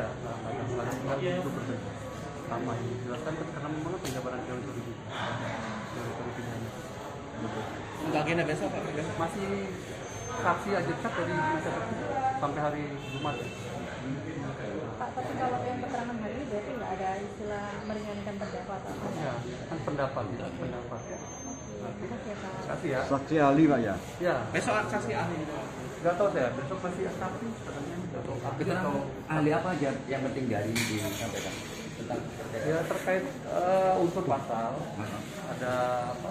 nggak ada itu berbeda sama ini jelaskan karena memang penjabaran teori pidana. Untuk agenda besok Pak? Masih saksi ajak dari masa sampai hari Jumat. Pak, tapi kalau yang keterangan hari ini berarti nggak ada istilah meringankan terdakwa atau apa? Ya, kan pendapat ya, pendapat. Saksi ya. Saksi ahli Pak ya? Ya. Besok saksi ahli. Nggak tahu saya, besok masih saksi katanya nggak tahu. Atau ahli apa aja yang penting dari disampaikan? Ya terkait unsur pasal, ada apa?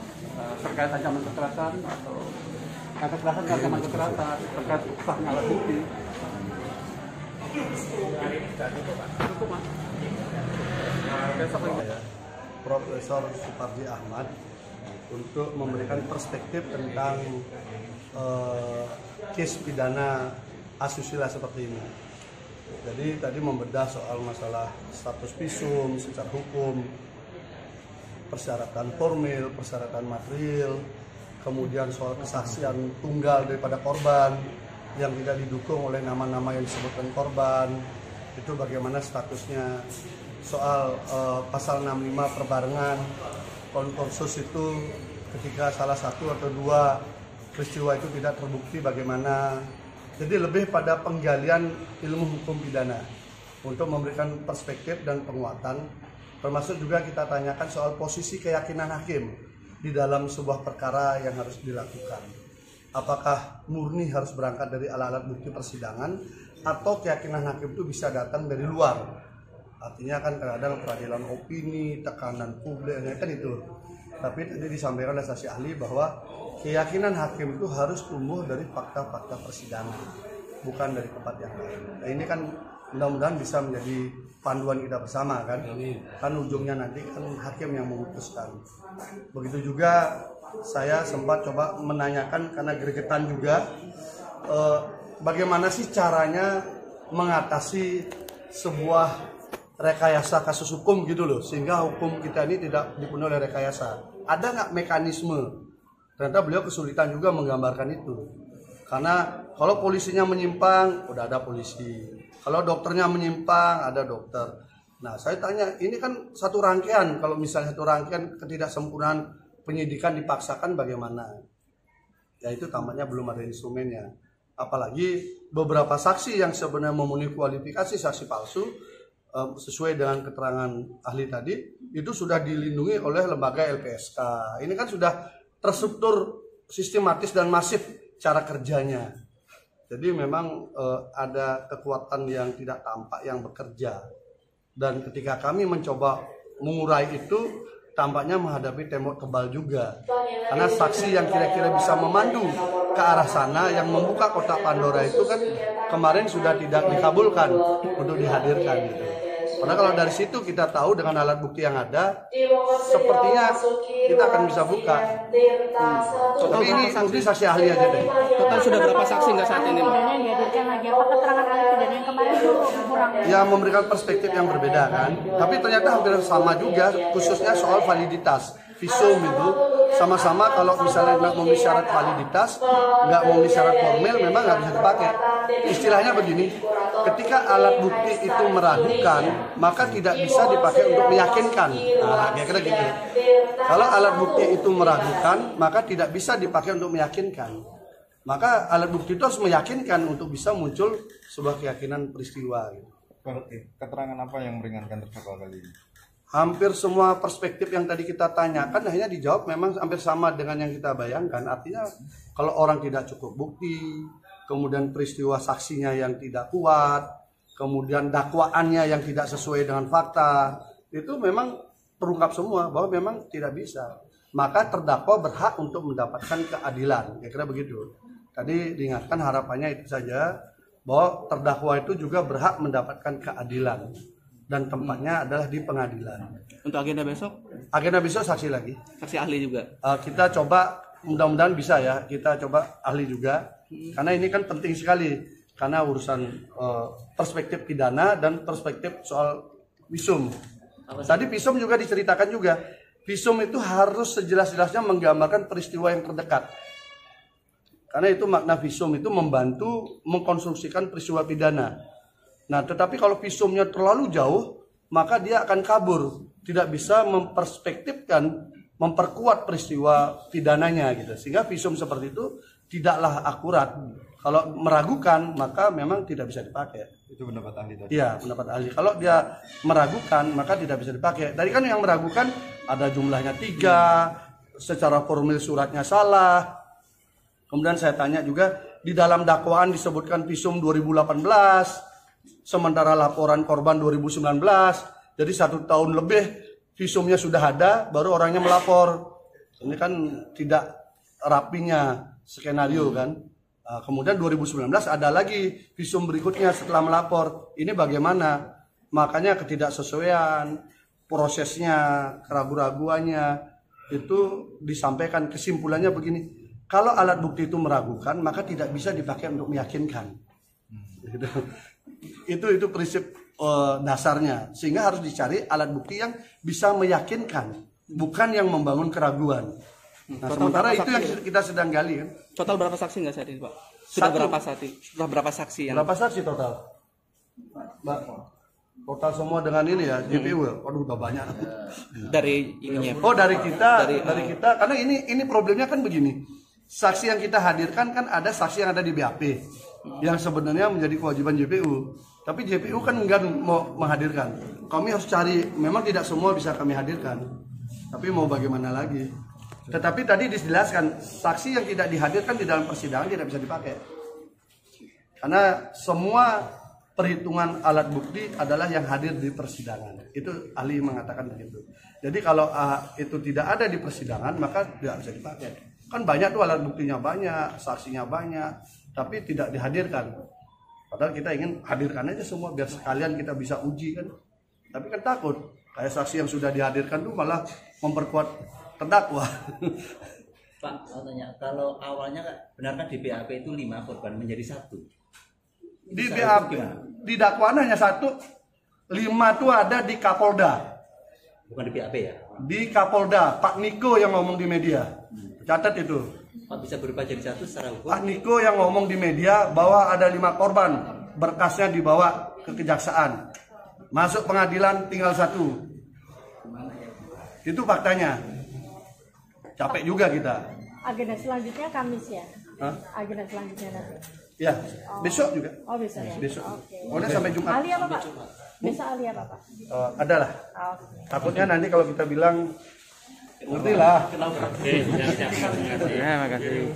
Terkait ancaman kekerasan atau kekerasan ke ancaman kekerasan, terkait sahnya alat bukti. Cukup Mas. Besok lagi. Profesor Supardi Ahmad untuk memberikan perspektif tentang case pidana asusila seperti ini. Jadi tadi membedah soal masalah status visum secara hukum, persyaratan formil, persyaratan material, kemudian soal kesaksian tunggal daripada korban yang tidak didukung oleh nama-nama yang disebutkan korban, itu bagaimana statusnya, soal pasal 65 perbarengan, konkursus itu ketika salah satu atau dua peristiwa itu tidak terbukti bagaimana. Jadi lebih pada penggalian ilmu hukum pidana untuk memberikan perspektif dan penguatan, termasuk juga kita tanyakan soal posisi keyakinan hakim di dalam sebuah perkara yang harus dilakukan. Apakah murni harus berangkat dari alat-alat bukti persidangan atau keyakinan hakim itu bisa datang dari luar. Artinya kan kadang-kadang peradilan opini, tekanan publik, kan itu. Tapi tadi disampaikan oleh saksi ahli bahwa keyakinan hakim itu harus tumbuh dari fakta-fakta persidangan, bukan dari tempat yang lain. Nah ini kan mudah-mudahan bisa menjadi panduan kita bersama kan. Kan ujungnya nanti kan hakim yang memutuskan. Begitu juga saya sempat coba menanyakan karena gregetan juga bagaimana sih caranya mengatasi sebuah rekayasa kasus hukum gitu loh, sehingga hukum kita ini tidak dipenuhi oleh rekayasa. Ada nggak mekanisme? Ternyata beliau kesulitan juga menggambarkan itu. Karena kalau polisinya menyimpang, udah ada polisi. Kalau dokternya menyimpang, ada dokter. Nah, saya tanya, ini kan satu rangkaian. Kalau misalnya satu rangkaian ketidaksempurnaan penyidikan dipaksakan bagaimana? Ya itu tampaknya belum ada instrumennya. Apalagi beberapa saksi yang sebenarnya memenuhi kualifikasi saksi palsu, sesuai dengan keterangan ahli tadi, itu sudah dilindungi oleh lembaga LPSK. Ini kan sudah terstruktur sistematis dan masif cara kerjanya. Jadi memang ada kekuatan yang tidak tampak yang bekerja. Dan ketika kami mencoba mengurai itu, tampaknya menghadapi tembok tebal juga. Karena saksi yang kira-kira bisa memandu ke arah sana, yang membuka kotak Pandora itu kan kemarin sudah tidak dikabulkan untuk dihadirkan gitu. Karena kalau dari situ kita tahu dengan alat bukti yang ada, sepertinya kita akan bisa buka. Tapi ini bukti saksi ahli aja deh. Total sudah berapa saksi nggak saat ini? Pidana yang dihadirkan lagi, apa keterangan ahli pidana yang kemarin itu kurang? Ya memberikan perspektif yang berbeda kan. Tapi ternyata hampir sama juga, khususnya soal validitas. Visum itu sama-sama kalau misalnya nggak memenuhi syarat validitas, nggak memenuhi syarat formil, memang nggak bisa dipakai. Istilahnya begini, ketika alat bukti itu meragukan, maka tidak bisa dipakai untuk meyakinkan. Nah, kira-kira gitu. Kalau alat bukti itu meragukan, maka tidak bisa dipakai untuk meyakinkan. Maka alat bukti itu harus meyakinkan untuk bisa muncul sebuah keyakinan peristiwa. Keterangan apa yang meringankan terdakwa kali ini? Hampir semua perspektif yang tadi kita tanyakan akhirnya dijawab memang hampir sama dengan yang kita bayangkan. Artinya kalau orang tidak cukup bukti, kemudian peristiwa saksinya yang tidak kuat, kemudian dakwaannya yang tidak sesuai dengan fakta, itu memang terungkap semua bahwa memang tidak bisa. Maka terdakwa berhak untuk mendapatkan keadilan. Kira-kira begitu. Tadi diingatkan harapannya itu saja, bahwa terdakwa itu juga berhak mendapatkan keadilan. Dan tempatnya adalah di pengadilan. Untuk agenda besok? Agenda besok saksi lagi. Saksi ahli juga? Kita coba, mudah-mudahan bisa ya, kita coba ahli juga. Karena ini kan penting sekali. Karena urusan perspektif pidana dan perspektif soal visum. Tadi visum juga diceritakan juga. Visum itu harus sejelas-jelasnya menggambarkan peristiwa yang terdekat. Karena itu makna visum itu membantu mengkonstruksikan peristiwa pidana. Nah, tetapi kalau visumnya terlalu jauh, maka dia akan kabur, tidak bisa memperspektifkan, memperkuat peristiwa pidananya gitu. Sehingga visum seperti itu tidaklah akurat. Kalau meragukan, maka memang tidak bisa dipakai. Itu pendapat ahli tadi. Iya, pendapat ahli. Kalau dia meragukan, maka tidak bisa dipakai. Tadi kan yang meragukan ada jumlahnya 3, secara formil suratnya salah. Kemudian saya tanya juga, di dalam dakwaan disebutkan visum 2018, sementara laporan korban 2019. Jadi 1 tahun lebih visumnya sudah ada, baru orangnya melapor. Ini kan tidak rapinya skenario kan. Kemudian 2019 ada lagi visum berikutnya setelah melapor. Ini bagaimana? Makanya ketidaksesuaian, prosesnya, keraguan-raguannya itu disampaikan. Kesimpulannya begini, kalau alat bukti itu meragukan, maka tidak bisa dipakai untuk meyakinkan. Itu prinsip dasarnya. Sehingga harus dicari alat bukti yang bisa meyakinkan, bukan yang membangun keraguan. Nah, sementara itu yang kita sedang gali kan. Total berapa saksi nggak saat ini, Pak? Sudah berapa saksi? Sudah berapa saksi yang? Berapa saksi total? Mbak, total semua dengan ini ya, JPU ya. Waduh, udah banyak. Dari ininya. Oh, dari kita, dari kita. Karena ini problemnya kan begini. Saksi yang kita hadirkan kan ada saksi yang ada di BAP, yang sebenarnya menjadi kewajiban JPU. Tapi JPU kan enggak mau menghadirkan. Kami harus cari. Memang tidak semua bisa kami hadirkan. Tapi mau bagaimana lagi? Tetapi tadi dijelaskan, saksi yang tidak dihadirkan di dalam persidangan tidak bisa dipakai. Karena semua perhitungan alat bukti adalah yang hadir di persidangan. Itu ahli mengatakan begitu. Jadi kalau itu tidak ada di persidangan, maka tidak bisa dipakai. Kan banyak tuh alat buktinya banyak, saksinya banyak, tapi tidak dihadirkan. Padahal kita ingin hadirkan aja semua biar sekalian kita bisa uji kan. Tapi kan takut, kayak saksi yang sudah dihadirkan tuh malah memperkuat terdakwa. Pak, mau tanya, kalau awalnya benarkah di BAP itu 5 korban menjadi 1? Di BAP, di dakwaan hanya 1, 5 itu ada di Kapolda. Bukan di BAP ya? Di Kapolda, Pak Niko yang ngomong di media. Catat itu. Pak, bisa berubah jadi 1 secara hukum? Pak Niko yang ngomong di media bahwa ada 5 korban, berkasnya dibawa ke kejaksaan. Masuk pengadilan tinggal 1. Itu faktanya. Capek juga kita. Agenda selanjutnya Kamis ya? Hah? Agenda selanjutnya nanti? Ya, besok juga. Oh besok ya? Besok. Oke. Pokoknya sampai Jumat. Ali apa Pak? Besok Ali apa Pak? Ada lah. Oke. Takutnya nanti kalau kita bilang, ngerti lah. Ya, makasih.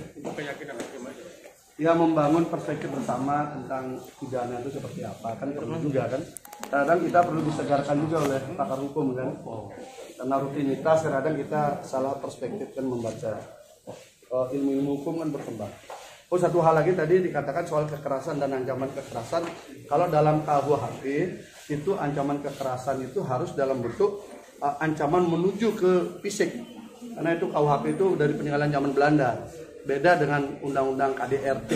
Ya membangun perspektif bersama tentang pidana itu seperti apa kan perlu juga kan. Kadang kita perlu disegarkan juga oleh pakar hukum kan. Karena rutinitas kadang kita salah perspektif kan membaca. Ilmu hukum kan berkembang. Oh, satu hal lagi tadi dikatakan soal kekerasan dan ancaman kekerasan. Kalau dalam KUHP itu ancaman kekerasan itu harus dalam bentuk ancaman menuju ke fisik. Karena itu KUHP itu dari peninggalan zaman Belanda. Beda dengan undang-undang KDRT,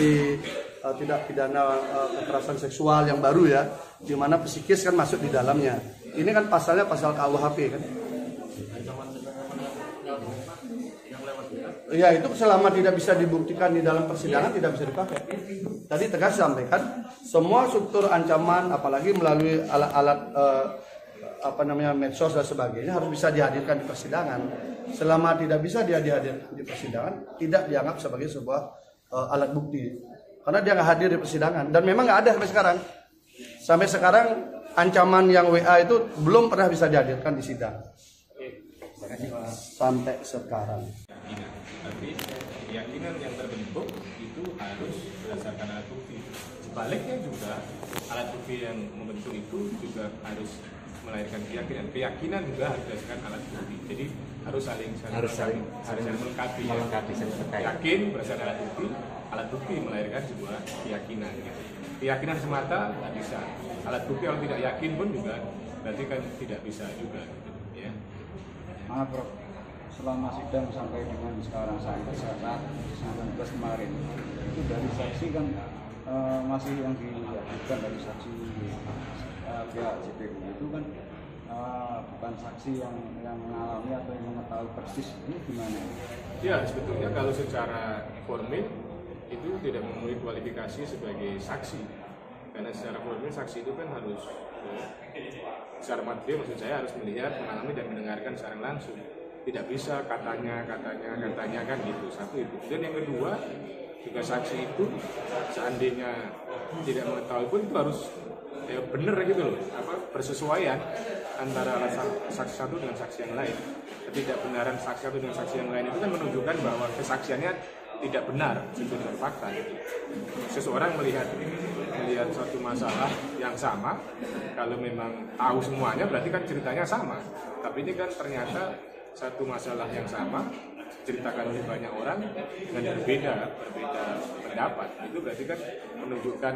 tidak pidana kekerasan seksual yang baru ya, di mana psikis kan masuk di dalamnya. Ini kan pasalnya pasal KUHP kan. Ya itu selama tidak bisa dibuktikan di dalam persidangan tidak bisa dipakai. Tadi tegas sampaikan semua struktur ancaman, apalagi melalui alat-alat medsos dan sebagainya harus bisa dihadirkan di persidangan. Selama tidak bisa dia dihadirkan di persidangan, tidak dianggap sebagai sebuah alat bukti. Karena dia nggak hadir di persidangan dan memang nggak ada sampai sekarang. Sampai sekarang ancaman yang WA itu belum pernah bisa dihadirkan di sidang. Sampai sekarang. Tapi keyakinan yang terbentuk itu harus berdasarkan alat bukti. Sebaliknya juga alat bukti yang membentuk itu juga harus melahirkan keyakinan. Keyakinan juga harus berdasarkan alat bukti. Jadi harus saling melengkapi. Yakin berdasarkan alat bukti melahirkan sebuah keyakinan. Gitu. Keyakinan semata tidak bisa. Alat bukti kalau tidak yakin pun juga berarti kan tidak bisa juga. Gitu, ya. Maaf, Prof. Selama sidang sampai dengan sekarang sampai saat 19 kemarin itu dari saksi kan masih yang diajukan dari saksi pihak JPU itu kan bukan saksi yang mengalami atau yang mengetahui persis. Ini gimana? Ya sebetulnya kalau secara formil itu tidak memenuhi kualifikasi sebagai saksi Karena secara formil saksi itu kan harus secara material, maksud saya harus melihat, mengalami dan mendengarkan secara langsung. Tidak bisa katanya kan gitu. Satu itu. Dan yang kedua, juga saksi itu seandainya tidak mengetahui pun itu harus benar gitu loh, bersesuaian antara saksi satu dengan saksi yang lain. Ketidakbenaran saksi satu dengan saksi yang lain itu kan menunjukkan bahwa kesaksiannya tidak benar sesuai dengan fakta. Seseorang melihat suatu masalah yang sama, kalau memang tahu semuanya berarti kan ceritanya sama. Tapi ini kan ternyata satu masalah yang sama diceritakan oleh banyak orang dengan berbeda pendapat. Itu berarti kan menunjukkan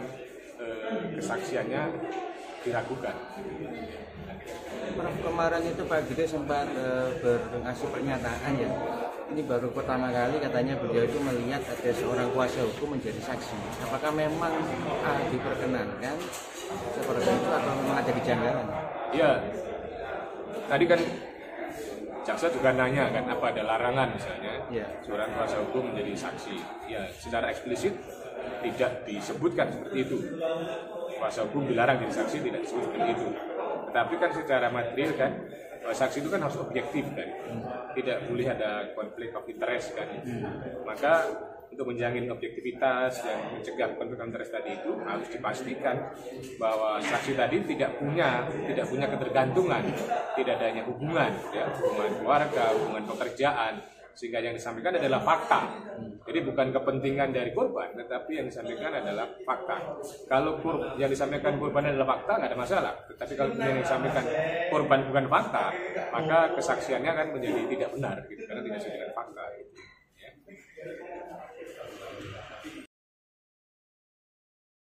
kesaksiannya diragukan. Kemarin itu Pak Gede sempat ngasih pernyataan ya. Ini baru pertama kali katanya beliau itu melihat ada seorang kuasa hukum menjadi saksi. Apakah memang diperkenankan seperti itu atau memang ada kejanggalan? Iya. Tadi kan jaksa juga nanya kan, apa ada larangan misalnya seorang kuasa hukum menjadi saksi. Ya, secara eksplisit tidak disebutkan seperti itu. Kuasa hukum dilarang jadi saksi, tidak disebut seperti itu. Tetapi kan secara material kan, saksi itu kan harus objektif kan, tidak boleh ada konflik of interest kan. Maka untuk menjamin objektivitas dan mencegah konflik of interest tadi itu harus dipastikan bahwa saksi tadi tidak punya ketergantungan, tidak adanya hubungan keluarga, hubungan pekerjaan, sehingga yang disampaikan adalah fakta. Jadi bukan kepentingan dari korban, tetapi yang disampaikan adalah fakta. Kalau yang disampaikan korban adalah fakta, nggak ada masalah. Tetapi kalau yang disampaikan korban bukan fakta, maka kesaksiannya kan menjadi tidak benar, gitu, karena tidak sesuai dengan fakta.